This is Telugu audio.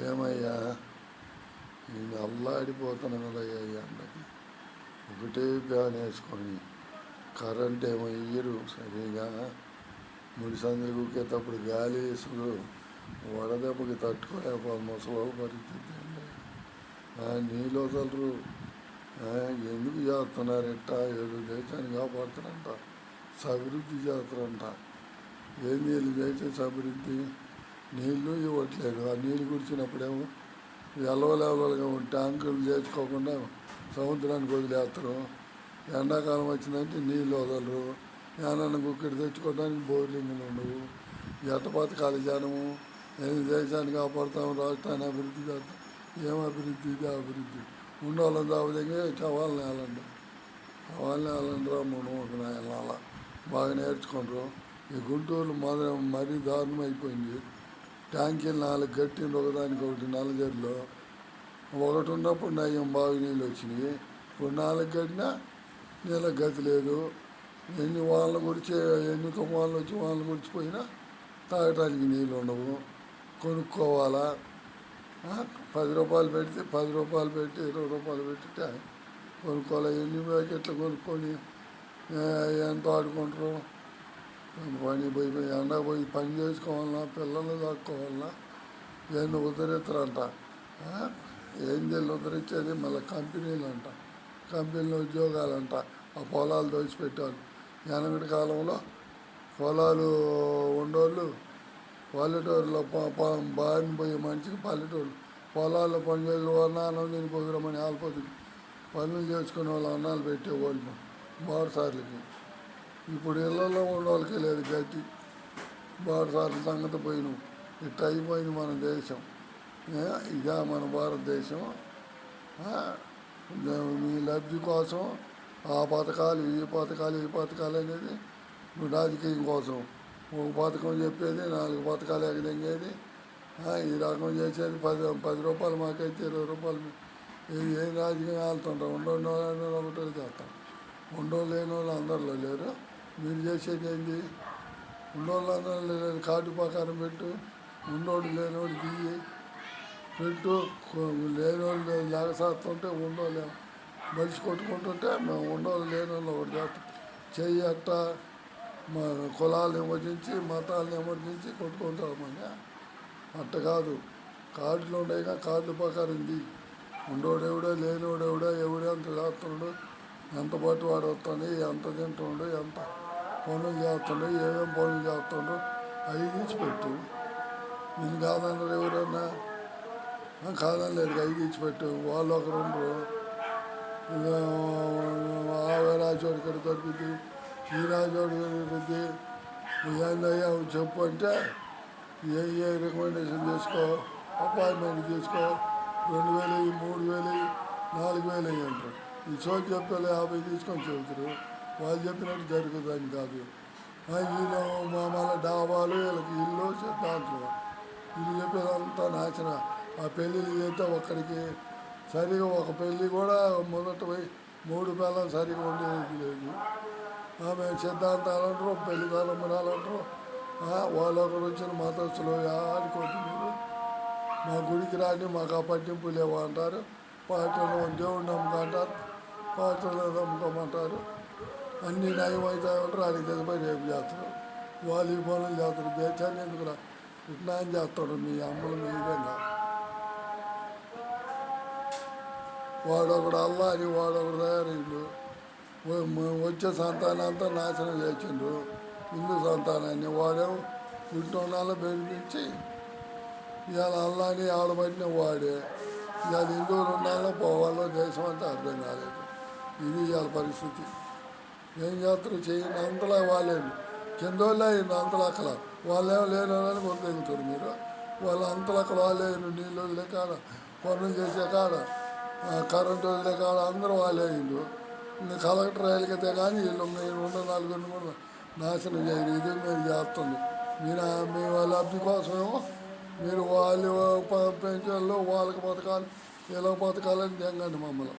ఏమయ్యా నేను అల్లాడిపోతున్నాను కదయ్యా ఈ ఎండకి. ఒకటే ఫ్యాన్ వేసుకొని కరెంట్ ఏమో ఇయ్యరు సరిగా. ముడిసందులు కుక్కేటప్పుడు గాలి వేసుడు వడదెబ్బకి తట్టుకోలేకపోతే ముసలి పరిస్థితి అండి. నీళ్ళు వదలరు. ఎందుకు చేస్తున్నారు ఎట్టా? ఏదో దేశాన్ని కాపాడుతారంట, అభివృద్ధి చేస్తారంట. ఏం నీళ్ళు చేసేసి అభివృద్ధి? నీళ్ళు ఇవ్వట్లేదు. ఆ నీళ్ళు కుడిచినప్పుడేమో ఎలవలేవలుగా ట్యాంకులు చేసుకోకుండా సముద్రానికి వదిలేస్తారు. ఎండాకాలం వచ్చిందంటే నీళ్ళు వదలరు. ఏమన్నా కుక్కడి తెచ్చుకోవడానికి బోర్లింగ్లు ఉండవు. ఎట్ట బతకాలి జనము? ఏం దేశాన్ని కాపాడుతాము, రాష్ట్రాన్ని అభివృద్ధి చేస్తాం. ఏం అభివృద్ధి? ఇదే అభివృద్ధి. ఉండవాళ్ళని దావుదంగా వాళ్ళని వేలండి, వాళ్ళని వేలండి రా మనం అలా బాగా నేర్చుకుంటారు. ఈ గుంటూరు మరీ దారుణం అయిపోయింది. ట్యాంకీలు 4 గట్టిండ్రు, ఒకదానికి ఒకటి నల్లజరిలో. ఒకటి ఉన్నప్పుడు నయ్యం బాగా నీళ్ళు వచ్చినాయి. ఇప్పుడు 4 గట్టినా నీళ్ళ గతి లేదు. ఎన్ని వాళ్ళని గురించి, ఎన్ని తుమ్మాలు వచ్చి వాళ్ళని గురిచిపోయినా తాగటానికి నీళ్ళు ఉండవు. కొనుక్కోవాలా? 10 రూపాయలు పెడితే 10 రూపాయలు పెట్టి 20 రూపాయలు పెట్టి కొనుక్కోవాలి. ఎన్ని ప్యాకెట్లు కొనుక్కొని ఎంత ఆడుకుంటారు? పని పోయి ఎండ పోయి పని చేసుకోవాలన్నా, పిల్లలు దాక్కోవాలన్నా ఏంది ఉద్ధరిస్తారంట. ఏం తెలియదు ఉద్ధరించేది మళ్ళీ కంపెనీలు అంట, కంపెనీలో ఉద్యోగాలంట. ఆ పొలాలు దోచిపెట్టాలి. వెనకటి కాలంలో పొలాలు ఉండోళ్ళు పల్లెటూరులో బారిన పోయే మనిషికి పల్లెటూరు పొలాల్లో పని చేసే వాళ్ళు అన్నం తినిపోదురమని ఆల్పోతుంది పనులు చేసుకునే వాళ్ళు అన్నాలు పెట్టేవాళ్ళు బాటసార్లకి. ఇప్పుడు ఇళ్లలో ఉన్న వాళ్ళకి లేదు గతి. బాటసార్ల సంగతి పోయినాం. ఇట్ట అయిపోయింది మన దేశం. ఇక మన భారతదేశం మీ లబ్ధి కోసం ఆ పథకాలు ఈ పథకాలు అనేది రాజకీయం కోసం ఒక పథకం చెప్పేది, 4 పథకాలు ఎగదెంగేది. ఈ రకం చేసేది 10 రూపాయలు మాకైతే 20 రూపాయలు. ఏం రాజకీయం వెళ్తుంటాం. ఉండోళ్ళు ఒకటో చేస్తాం. ఉండోళ్ళు లేని వాళ్ళు అందరిలో లేరు. మీరు చేసేది ఏంటి? ఉండోళ్ళు అందరూ లేదు. కార్డు ప్రకారం పెట్టు. ఉండోడు లేనివాడు తీయి పెట్టు. లేనివాళ్ళు లేకసాస్తుంటే ఉండోళ్ళు మలిసి కొట్టుకుంటుంటే మేము ఉండోళ్ళు లేని వాళ్ళు ఒకటి చేస్తాం. చెయ్యి అట్ట మా కులాలను విభజించి మతాలను విభజించి కొట్టుకుంటామని అట్ట కాదు. కార్డులు ఉండేగా కార్డుల ప్రకారం ది. ఉండోడెవడో లేనివాడెవడో ఎంత చేస్తున్నాడు, ఎంత బట్టి వాడు వస్తుంది, ఎంత తింటుండో, ఎంత పనులు చేస్తుండో, ఏమేమి పనులు చేస్తుండో అవి తీసిపెట్టు. నేను కాదన్నారు ఎవరన్నా? కాదనలేదు. అవి తీసిపెట్టు. వాళ్ళు ఒకరు ఉండరు. ఆవే రాజోడు ఇక్కడ దొరుకుద్ది, ఈ రాజోడు దొరుకుద్ది. ఏందయ్యా చెప్పు అంటే ఏ రికమెండేషన్ చేసుకో, అపాయింట్మెంట్ తీసుకో, 2000, 3000, 4000 అంటారు. ఈ చోటు చెప్పే 50 తీసుకొని చెబుతారు. వాళ్ళు చెప్పినట్టు జరుగుతుందని కాదు. ఈయన మళ్ళీ డాబాలు వీళ్ళకి ఇల్లు సిద్ధాంతం. వీళ్ళు చెప్పేదంతా నాశనం. ఆ పెళ్ళిళ్ళు చేస్తే ఒక్కడికి సరిగా ఒక పెళ్ళి కూడా మొదట పోయి 3 పిల్లలు సరిగా ఉండేది లేదు. ఆమె సిద్ధాంతాలు అంటారు, పెళ్లి తలంబరాలు అంటారు. వాళ్ళు ఒకరు వచ్చిన మతస్థులు ఆడుకోవచ్చు. మీరు మా గుడికి రాని మాకు ఆ పట్టింపు లేవు అంటారు. పాటలు దేవుడు నమ్ముకుంటారు, పాటలు నమ్ముకోమంటారు. అన్నీ నయం అవుతాయంటారు. ఆడికి తెగిపోయి రేపు చేస్తారు. వాళ్ళు ఈ పనులు చేస్తారు. దేశాన్ని ఎందుకు ఇట్లా అని చేస్తాడు మీ అమ్మలు మీ విధంగా. వాడొకడు అల్లా అని వాడొకడు తయారైండు. వచ్చే సంతానంతా నాశనం చేసిండు. హిందూ సంతానాన్ని వాడేమో పుట్టినోళ్ళ బెదిరించి ఇవాళ అల్లాని ఆడబడిన వాడే. ఇవాళ హిందువులు ఉండాలో పోవాలో దేశం అంతా అర్థం కాలేదు. ఇది ఇవాళ పరిస్థితి. ఏం చేస్తారు? చేయండి. అంతలా వాళ్ళేమి కిందోళ్ళే అయింది. అంతలక్కల వాళ్ళేమో లేని వాళ్ళని కొనుగలుగుతారు మీరు. వాళ్ళు అంతలక్కల వాళ్ళే నీళ్ళు వదిలే కాడ, పనులు చేసే కాడ, కరెంటు వదిలే కాడ అందరూ వాళ్ళే అయిండు. ఇంకా కలెక్టర్ రైలుకైతే కానీ వీళ్ళు మీరు ఉన్న 4 కూడా నాశనం చేయరు. ఇది మీరు చేస్తుంది. మీరు మీ వాళ్ళ లబ్ధి కోసమేమో మీరు వాళ్ళు పెన్షన్లు వాళ్ళకి పథకాలు వీళ్ళకి పథకాలని తెంగండి మమ్మల్ని.